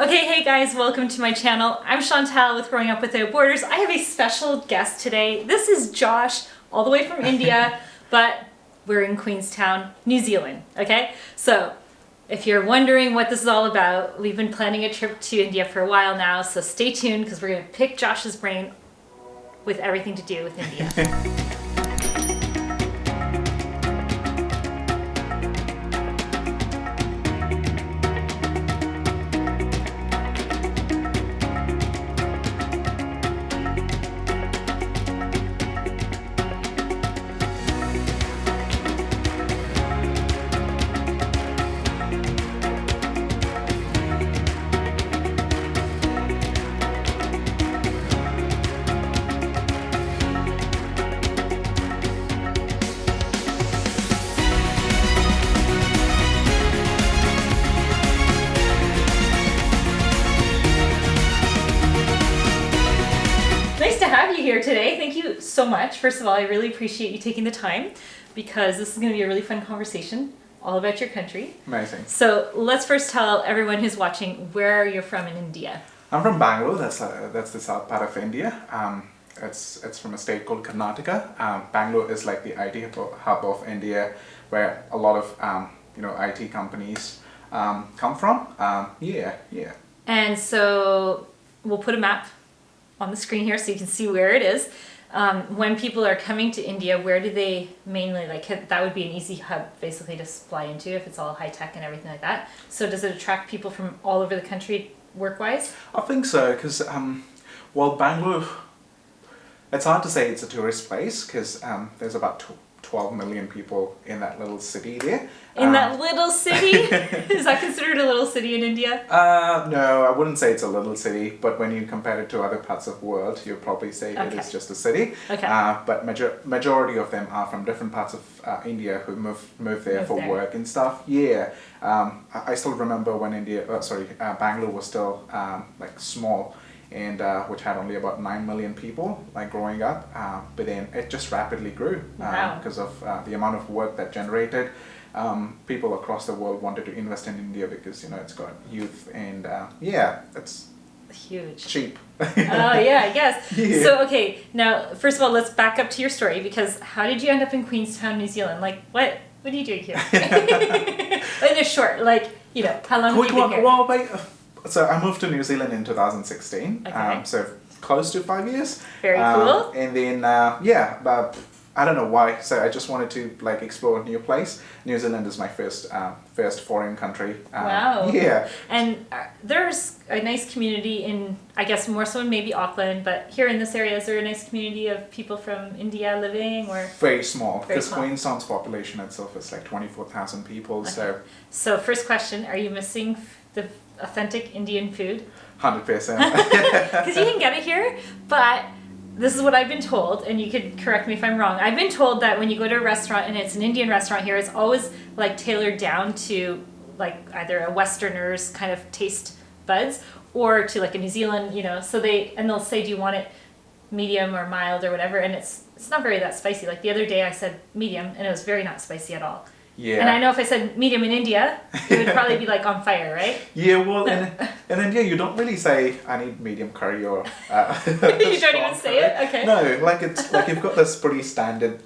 Okay, hey guys, welcome to my channel. I'm Chantal with Growing Up Without Borders. I have a special guest today. This is Josh, all the way from India, but we're in Queenstown, New Zealand, okay? So, if you're wondering what this is all about, we've been planning a trip to India for a while now, so stay tuned because we're going to pick Josh's brain with everything to do with India. Here today. Thank you so much. First of all, I really appreciate you taking the time because this is going to be a really fun conversation all about your country. Amazing. So let's first tell everyone who's watching where you're from in India. I'm from Bangalore. That's the south part of India. It's from a state called Karnataka. Bangalore is like the IT hub of India, where a lot of IT companies come from. Yeah. And so we'll put a map on the screen here so you can see where it is. When people are coming to India, where do they mainly, that would be an easy hub basically to fly into if it's all high tech and everything like that. So does it attract people from all over the country work-wise? I think so, because Bangalore, it's hard to say it's a tourist place because there's about 12 million people in that little city there. In that little city? Is that considered a little city in India? No, I wouldn't say it's a little city, but when you compare it to other parts of the world, you'll probably say it is just a city. Okay. But majority of them are from different parts of India who move there for work and stuff. Yeah. I still remember when Bangalore was still small, and which had only about 9 million people growing up, but then it just rapidly grew because of the amount of work that generated. People across the world wanted to invest in India because it's got youth and it's huge, cheap. Oh yeah, I guess. Yeah. So okay, now first of all, let's back up to your story because how did you end up in Queenstown, New Zealand? What are you doing here? In a short, how long have you been here? Well, so I moved to New Zealand in 2016. Okay. So close to 5 years. Very cool. And then but I don't know why. So I just wanted to explore a new place. New Zealand is my first foreign country. Wow. Yeah. And there's a nice community in, I guess more so in maybe Auckland, but here in this area, is there a nice community of people from India living or? Very small, because Queenstown's population itself is 24,000 people. Okay. So first question, are you missing the authentic Indian food? 100%. Because you can get it here, but this is what I've been told, and you could correct me if I'm wrong. I've been told that when you go to a restaurant and it's an Indian restaurant here, it's always tailored down to either a Westerner's kind of taste buds or to a New Zealand, so they'll say, do you want it medium or mild or whatever, and it's not very that spicy. The other day I said medium and it was very not spicy at all. Yeah. And I know if I said medium in India, it would probably be on fire, right? Yeah, well, in India, you don't really say, I need medium curry or... You don't even say it? Okay. No, it's you've got this pretty standard,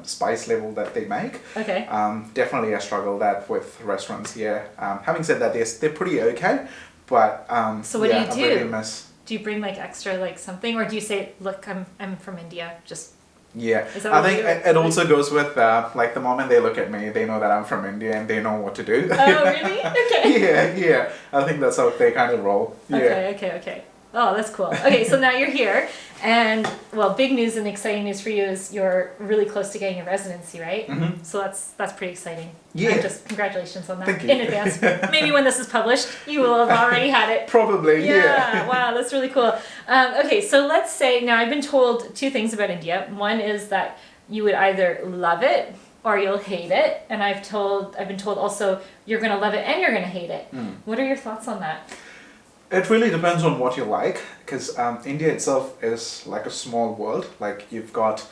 spice level that they make. Okay. Definitely I struggle that with restaurants here. Having said that, they're pretty okay, but... So what do you do? I really miss... Do you bring extra something, or do you say, look, I'm from India, just... Yeah, I think it also goes with the moment they look at me, they know that I'm from India and they know what to do. Oh, really? Okay. Yeah. I think that's how they kind of roll. Yeah. Okay. Oh, that's cool. Okay, so now you're here, and big news and exciting news for you is you're really close to getting a residency, right? Mm-hmm. So that's pretty exciting. Yeah. Just congratulations on that. Thank you. In advance. Maybe when this is published, you will have already had it. Probably, yeah. Wow, that's really cool. Okay, so let's say, now I've been told two things about India. One is that you would either love it or you'll hate it. And I've been told also you're going to love it and you're going to hate it. What are your thoughts on that? It really depends on what you like, because India itself is like a small world. Like you've got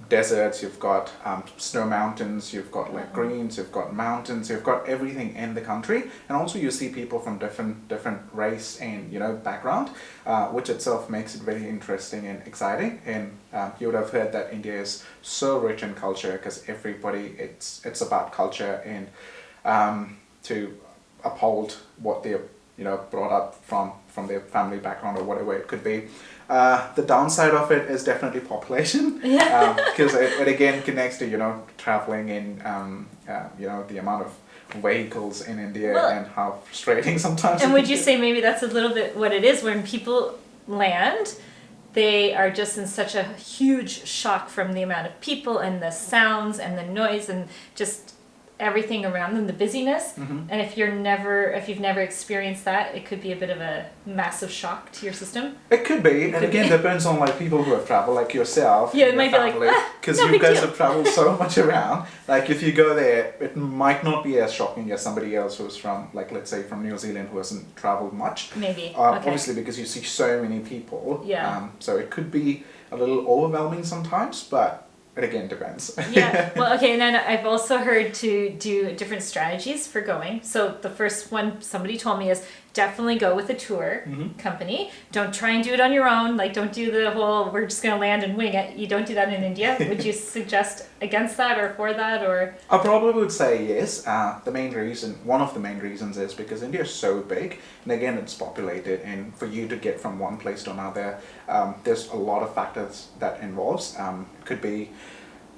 deserts, you've got snow mountains, you've got like greens, you've got mountains, you've got everything in the country, and also you see people from different race and background, which itself makes it very interesting and exciting. And you would have heard that India is so rich in culture because everybody it's about culture and to uphold what they're brought up from their family background or whatever it could be. The downside of it is definitely population, because it again connects to traveling and the amount of vehicles in India and how frustrating sometimes. And would you say maybe that's a little bit what it is when people land? They are just in such a huge shock from the amount of people and the sounds and the noise and just everything around them, the busyness. And if you've never experienced that, it could be a bit of a massive shock to your system. It could be, and again depends on like people who have traveled, like yourself. Yeah, it might be like because no you big guys deal. have traveled so much around. Like if you go there, it might not be as shocking as somebody else who's from, like let's say from New Zealand, who hasn't traveled much. Maybe. Obviously, because you see so many people. Yeah. So it could be a little overwhelming sometimes, but it again depends. Yeah. Well, okay, and then I've also heard to do different strategies for going. So the first one somebody told me is definitely go with a tour company. Don't try and do it on your own. Like don't do the whole we're just going to land and wing it. You don't do that in India. Would you suggest against that or for that or? I probably would say yes. One of the main reasons is because India is so big, and again it's populated, and for you to get from one place to another, there's a lot of factors that involves. It could be,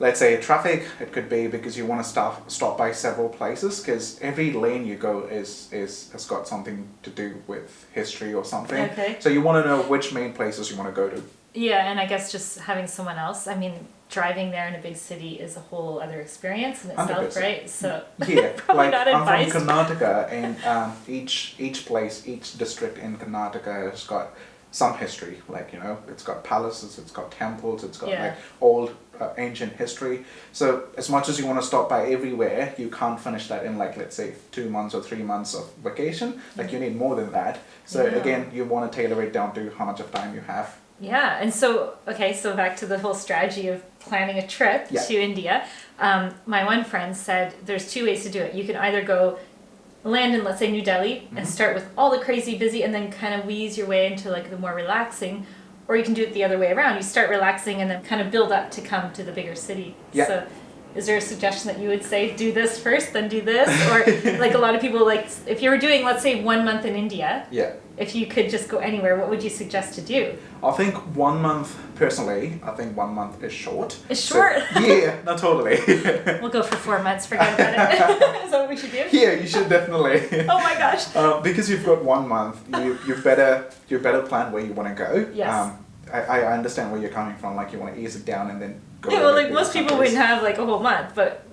let's say, traffic. It could be because you want to stop by several places, because every lane you go has got something to do with history or something. Okay. So you want to know which main places you want to go to. Yeah, and I guess just having someone else. I mean, driving there in a big city is a whole other experience in itself, 100%. right? So Yeah, probably like not I'm advised. from Karnataka, and each district in Karnataka has got some history. Like it's got palaces, it's got temples, it's got like old ancient history. So as much as you want to stop by everywhere, you can't finish that in like let's say 2 months or 3 months of vacation. Like you need more than that. So again, you want to tailor it down to how much of time you have. Yeah, and so back to the whole strategy of planning a trip to India. My one friend said there's two ways to do it. You can either go land in, let's say, New Delhi and start with all the crazy busy and then kind of wheeze your way into like the more relaxing, or you can do it the other way around. You start relaxing and then kind of build up to come to the bigger city. Yeah. So is there a suggestion that you would say do this first, then do this? Or like a lot of people, like if you were doing, let's say, 1 month in India, if you could just go anywhere, what would you suggest to do? I think 1 month, personally, I think 1 month is short. It's short? So, yeah, no, totally. We'll go for 4 months, forget about it. Is that what we should do? Yeah, you should definitely. Oh my gosh. Because you've got 1 month, you better plan where you want to go. Yes. I understand where you're coming from, like you want to ease it down and then go. Yeah, well, like most people wouldn't have like a whole month, but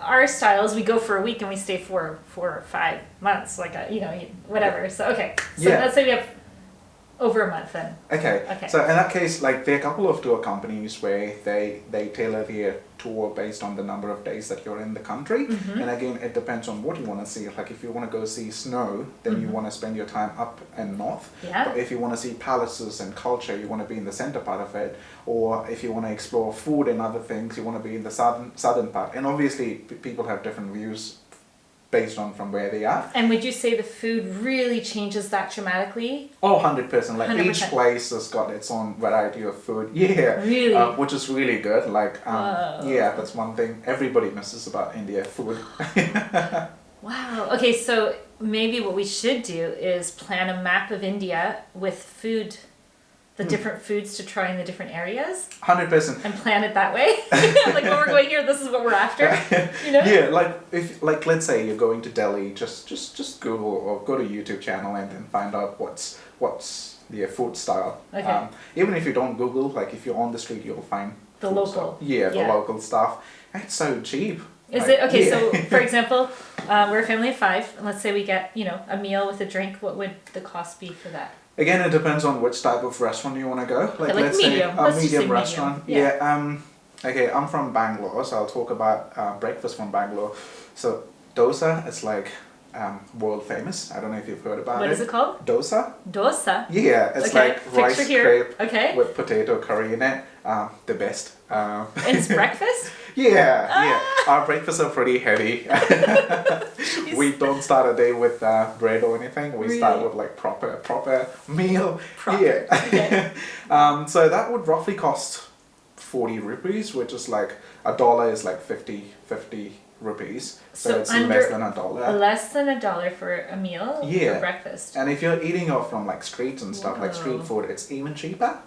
our style is we go for a week and we stay for 4 or 5 months, like whatever. So okay, so let's say we have over a month then. Okay. So in that case, like there are a couple of tour companies where they tailor their tour based on the number of days that you're in the country, and again it depends on what you want to see. Like if you want to go see snow, then you want to spend your time up and north. Yeah. But if you want to see palaces and culture, you want to be in the center part of it. Or if you want to explore food and other things, you want to be in the southern part. And obviously people have different views based on from where they are. And would you say the food really changes that dramatically? Oh, 100%. Like 100%. Each place has got its own variety of food. Yeah. Really? Which is really good. Like, that's one thing everybody misses about India, food. Wow. Okay, so maybe what we should do is plan a map of India with food, the different foods to try in the different areas. 100%. And plan it that way. Like when we're going here, this is what we're after. Yeah, like if let's say you're going to Delhi, just Google or go to YouTube channel and then find out what's the food style. Okay. Even if you don't Google, like if you're on the street, you'll find the food local. Style. Yeah, the local stuff. And it's so cheap. Is it okay? So, for example, we're a family of 5, and let's say we get a meal with a drink. What would the cost be for that? Again, it depends on which type of restaurant you want to go. Like let's medium. say Let's a just say medium restaurant. medium. Yeah. Okay, I'm from Bangalore, so I'll talk about breakfast from Bangalore. So dosa is like world famous. I don't know if you've heard about it. What is it called? Dosa. Dosa. Yeah, it's Okay, like picture rice here. crepe Okay. with potato curry in it. The best. And it's breakfast? Yeah. Our breakfasts are pretty heavy. We don't start a day with bread or anything. We start with like proper meal. Proper. Yeah. Okay. So that would roughly cost 40 rupees, which is like $1 is like 50 rupees. So it's less than $1. Less than $1 for a meal for breakfast. And if you're eating off from like streets and stuff, like street Whoa. food, it's even cheaper.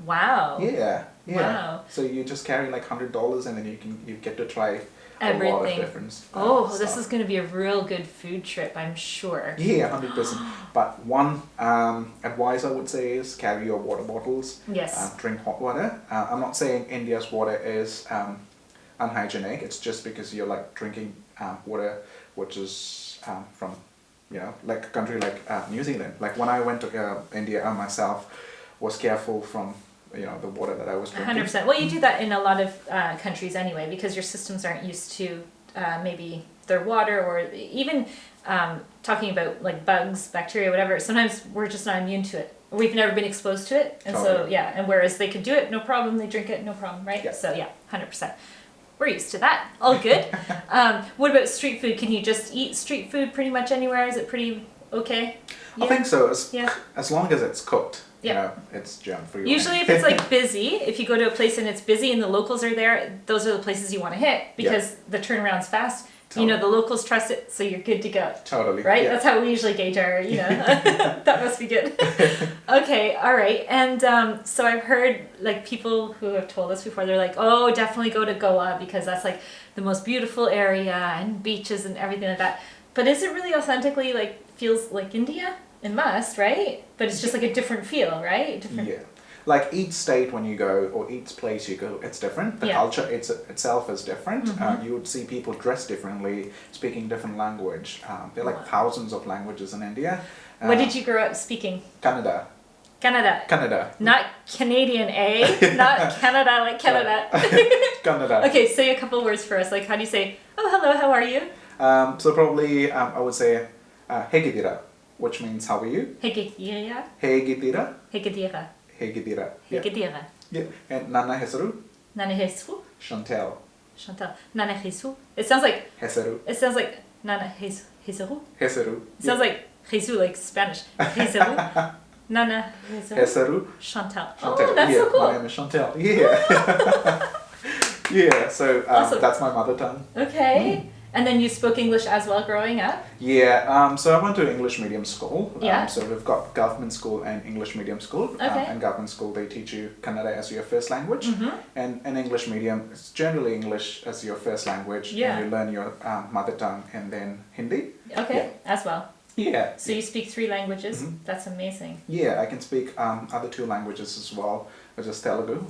Wow. Yeah. Wow. So you just carry like $100 and then you get to try everything. A lot of different this stuff. is going to be a real good food trip, I'm sure. Yeah, 100%. But one advice I would say is carry your water bottles. Yes. Drink hot water. I'm not saying India's water is unhygienic. It's just because you're like drinking water which is from, like a country like New Zealand. Like when I went to India, I myself was careful from the water that I was drinking. 100%. Well, you do that in a lot of countries anyway, because your systems aren't used to maybe their water, or even talking about like bugs, bacteria, whatever. Sometimes we're just not immune to it. We've never been exposed to it. And so, and whereas they could do it, no problem, they drink it, no problem, right? Yeah. So, 100%. We're used to that. All good. What about street food? Can you just eat street food pretty much anywhere? Is it pretty okay? I think so. As long as it's cooked. Yeah. It's germ free. Usually if it's like busy, if you go to a place and it's busy and the locals are there, those are the places you want to hit, because the turnaround's fast. Totally. The locals trust it, so you're good to go. Totally. Right? Yeah. That's how we usually gauge our, that must be good. Okay, all right. And so I've heard like people who have told us before, they're like, oh, definitely go to Goa because that's like the most beautiful area and beaches and everything like that. But is it really authentically like feels like India? It must, right? But it's just like a different feel, right? Yeah. Like each state when you go, or each place you go, it's different. The culture itself is different. You would see people dressed differently, speaking different language. There are like thousands of languages in India. What did you grow up speaking? Canada. Canada. Not Canadian, eh? Not Canada like Canada. Canada. Okay, say a couple words for us. Like, how do you say, oh, hello, how are you? So probably I would say, Hegidira, which means how are you? Hegidira. Hegidira. Hegidira. Hegidira. Hegidira. Yeah. And Nana Hesaru? Nana Hesaru? Chantal. Nana Hesaru. It sounds like... Hesaru. It sounds like Nana Hesaru. Hesaru. It sounds like Jesus, like Spanish. Hesaru. Nana Hesaru. Chantal. Oh, that's so cool. My name is Chantal. Yeah. Yeah, so awesome. That's my mother tongue. Okay. And then you spoke English as well growing up? Yeah, so I went to English medium school. Yeah. So we've got government school and English medium school. Okay. In government school, they teach you Kannada as your first language. And in English medium, it's generally English as your first language. Yeah. And you learn your mother tongue and then Hindi. Okay, as well. Yeah. So you speak 3 languages? That's amazing. Yeah, I can speak other 2 languages as well, which is Telugu,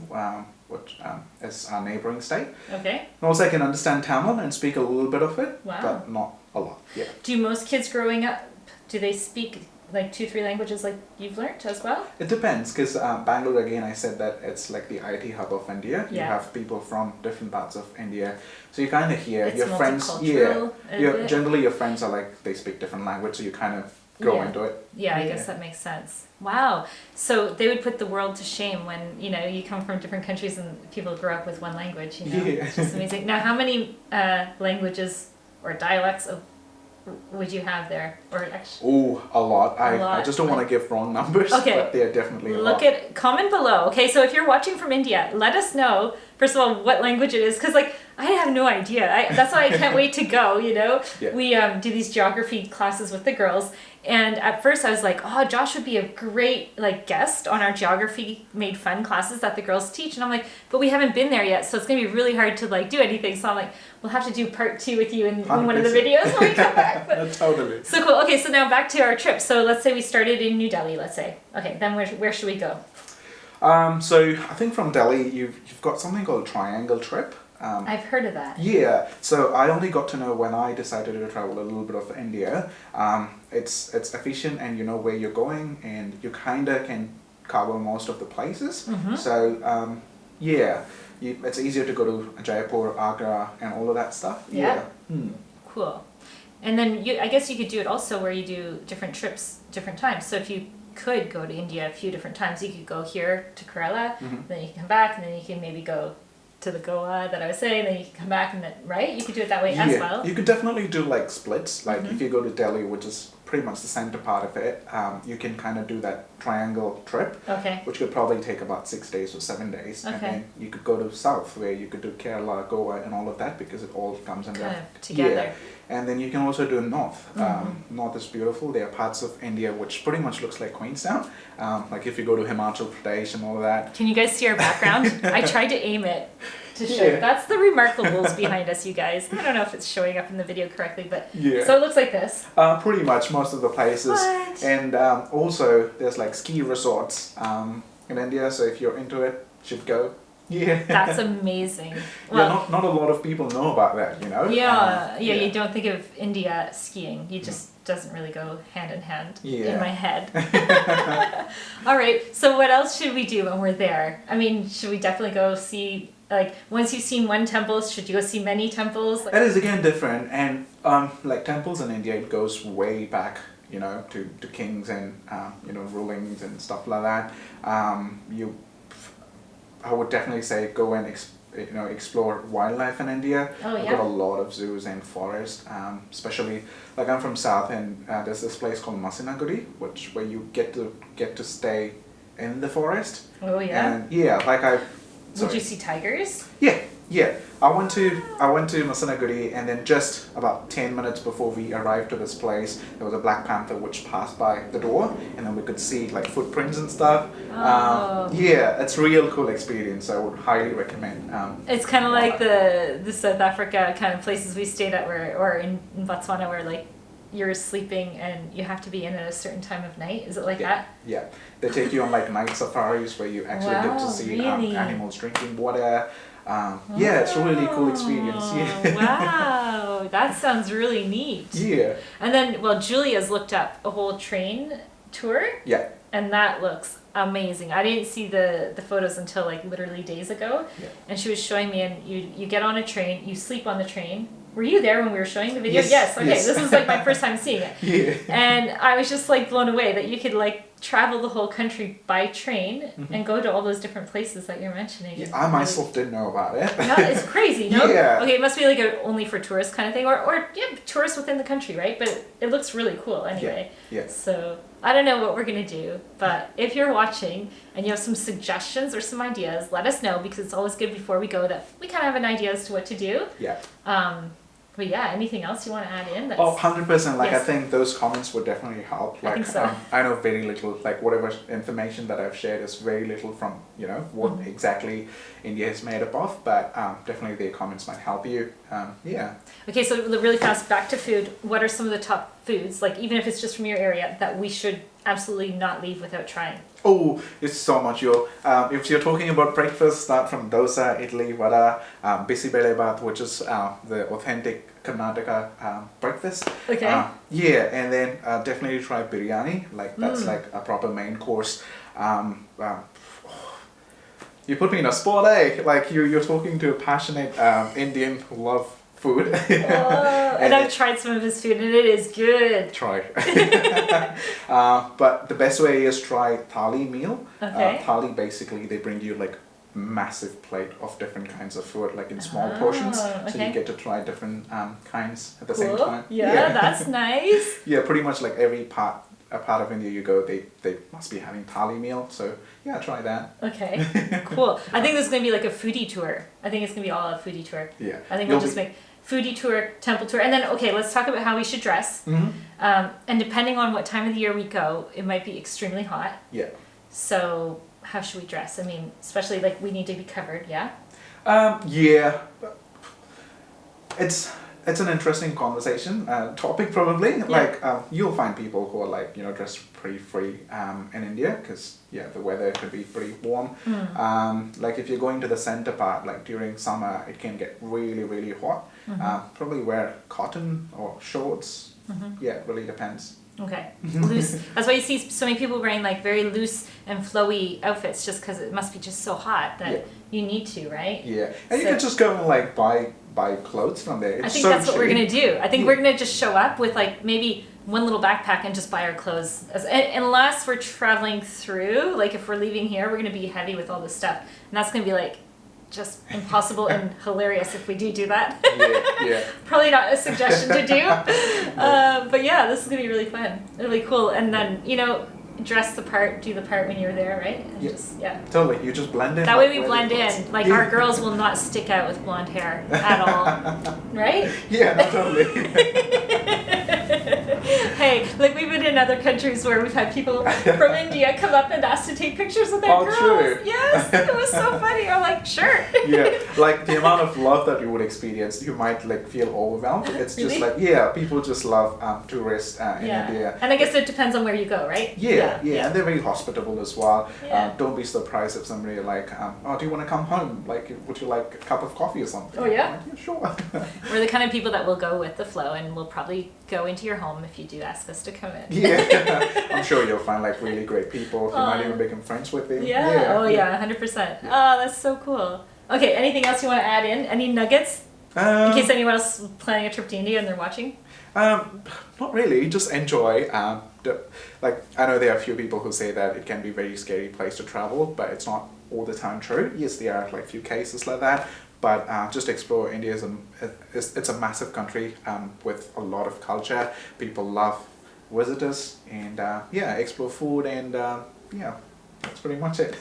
which is our neighbouring state. Okay. And also I can understand Tamil and speak a little bit of it, Wow. but not a lot. Yeah. Do most kids growing up, do they speak like 2-3 languages like you've learnt as well? It depends, because Bangalore, again, I said that it's like the IT hub of India. You have people from different parts of India. So you kind of hear it's your friends. Generally your friends are like, they speak different language, so you kind of go into it. Yeah, I guess that makes sense. Wow. So they would put the world to shame when, you come from different countries and people grow up with one language, Yeah. It's just amazing. Now, how many languages or dialects would you have there? Or actually, a lot. I just don't want to give wrong numbers, but they're definitely a lot. Comment below. Okay, so if you're watching from India, let us know, first of all, what language it is, because I have no idea. That's why I can't wait to go, Yeah. We do these geography classes with the girls, and at first I was like, oh, Josh would be a great guest on our geography made fun classes that the girls teach, and I'm like, but we haven't been there yet, so it's gonna be really hard to do anything. So I'm like, we'll have to do part 2 with you in one of the videos when we come back. But, totally. so cool. Okay, so now back to our trip. So let's say we started in New Delhi. Let's say. Okay, then where should we go? So I think from Delhi you've got something called triangle trip. I've heard of that. Yeah, so I only got to know when I decided to travel a little bit of India. It's efficient and you know where you're going and you kind of can cover most of the places. So it's easier to go to Jaipur, Agra and all of that stuff. Yeah. Cool. And then I guess you could do it also where you do different trips, different times. So if you could go to India a few different times, you could go here to Kerala, then you can come back, and then you can maybe go to the Goa that I was saying, then you can come back, and then, right? You could do it that way as well. You could definitely do like splits. Like if you go to Delhi, which is pretty much the center part of it, you can kind of do that triangle trip, which could probably take about 6 days or 7 days. And then you could go to south, where you could do Kerala, Goa, and all of that, because it all comes in kind of together. Yeah. And then you can also do north. North is beautiful. There are parts of India which pretty much looks like Queenstown. Like if you go to Himachal Pradesh and all of that. Can you guys see our background? I tried to aim it to show. That's the Remarkables behind us, you guys. I don't know if it's showing up in the video correctly, but so it looks like this. Pretty much most of the places. What? And also there's like ski resorts in India. So if you're into it, you should go. Yeah. That's amazing. Well, not a lot of people know about that, you know? You don't think of India skiing. You just doesn't really go hand in hand in my head. All right, so what else should we do when we're there? I mean, should we definitely go see, like, once you've seen one temple, should you go see many temples? That is again different, and like temples in India, it goes way back, you know, to kings and, you know, rulings and stuff like that. I would definitely say go and explore wildlife in India. We've got a lot of zoos and forests, especially like I'm from South, and there's this place called Masinaguri, where you get to stay in the forest. Oh yeah. And Did you see tigers? Yeah. I went to Masinaguri, and then just about 10 minutes before we arrived to this place, there was a black panther which passed by the door, and then we could see like footprints and stuff. It's a real cool experience. I would highly recommend. It's kind of like the South Africa kind of places we stayed at, or in Botswana, where like you're sleeping and you have to be in at a certain time of night. Is it like that? Yeah. They take you on like night safaris where you actually get to see animals drinking water. It's a really cool experience. Yeah. Wow, that sounds really neat. Yeah. And then, Julia's looked up a whole train tour. Yeah. And that looks amazing. I didn't see the photos until like literally days ago. Yeah. And she was showing me, and you get on a train, you sleep on the train. Were you there when we were showing the video? Yes. Okay, this is like my first time seeing it. Yeah. And I was just like blown away that you could like travel the whole country by train and go to all those different places that you're mentioning. Yeah, I myself didn't know about it. No, it's crazy, no? Yeah. Okay, it must be like only for tourists kind of thing, or tourists within the country, right? But it looks really cool anyway. Yeah. So I don't know what we're going to do, but if you're watching and you have some suggestions or some ideas, let us know, because it's always good before we go that we kind of have an idea as to what to do. Yeah. But anything else you want to add in? 100%. Like, I think those comments would definitely help. Like, I think so. I know very little, like whatever information that I've shared is very little from, you know, what exactly India is made up of, but definitely the comments might help you. Okay, so really fast, back to food. What are some of the top foods, like even if it's just from your area, that we should absolutely not leave without trying? Oh, it's so much. If you're talking about breakfast, start from dosa, idli, vada, bisibelebath, which is the authentic Karnataka breakfast. Okay. And then definitely try biryani. Like that's like a proper main course. You put me in a spot, eh? Like you're talking to a passionate Indian who love food. And I've tried some of his food, and it is good. Try. But the best way is try thali meal. Okay. Thali, basically, they bring you like massive plate of different kinds of food, like in small portions. Okay. So you get to try different kinds at the same time. Yeah, that's nice. Yeah, pretty much like every part of India you go, they must be having thali meal. So yeah, try that. Okay, cool. I think this is going to be like a foodie tour. I think it's going to be all a foodie tour. Yeah. I think we'll just make foodie tour, temple tour, and then let's talk about how we should dress. And depending on what time of the year we go, it might be extremely hot. Yeah. So how should we dress? I mean, especially like we need to be covered. Yeah. It's an interesting conversation topic probably. Yeah. Like you'll find people who are like, you know, dressed pretty free in India, because the weather could be pretty warm. Like if you're going to the center part, like during summer, it can get really, really hot. Probably wear cotton or shorts. Yeah, it really depends. Okay, loose. That's why you see so many people wearing like very loose and flowy outfits, just because it must be just so hot that you need to, right? Yeah, and you can just go and like buy buy clothes from there. It's I think so that's what we're cheap. gonna do. I think we're gonna just show up with like maybe one little backpack and just buy our clothes. Unless we're traveling through, like if we're leaving here, we're gonna be heavy with all this stuff, and that's gonna be like just impossible and hilarious if we do that. Yeah. Probably not a suggestion to do. But yeah, this is gonna be really fun, really cool. And then dress the part, do the part when you're there, right? And Totally. You just blend in. That way we blend in. Like our girls will not stick out with blonde hair at all, right? Yeah, no, totally. Hey, like we've been in other countries where we've had people from India come up and ask to take pictures with their girls. True. Yes, it was so funny. I'm like, sure. Yeah, like the amount of love that you would experience, you might like feel overwhelmed. It's just Really? like, people just love tourists in India. And I guess it depends on where you go, right? Yeah, and they're very hospitable as well. Yeah. Don't be surprised if somebody like, do you want to come home? Like, would you like a cup of coffee or something? Oh, yeah? Like, sure. We're the kind of people that will go with the flow, and we'll probably go into your home if you do ask us to come in. Yeah, I'm sure you'll find like really great people. You might even become friends with them. Yeah. Oh yeah, 100%. Oh, that's so cool. Okay, anything else you want to add in? Any nuggets? In case anyone else is planning a trip to India and they're watching? Not really. Just enjoy. Like I know there are a few people who say that it can be a very scary place to travel, but it's not all the time true. Yes, there are like a few cases like that. But just explore. India it's a massive country with a lot of culture. People love visitors, and explore food, and that's pretty much it.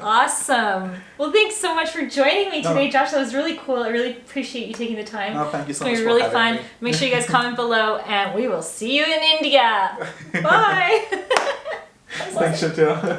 Awesome. Well, thanks so much for joining me today, Josh. That was really cool. I really appreciate you taking the time. No, thank you so much. It was for really having fun. me. Make sure you guys comment below, and we will see you in India. Bye. Thanks, Chantal.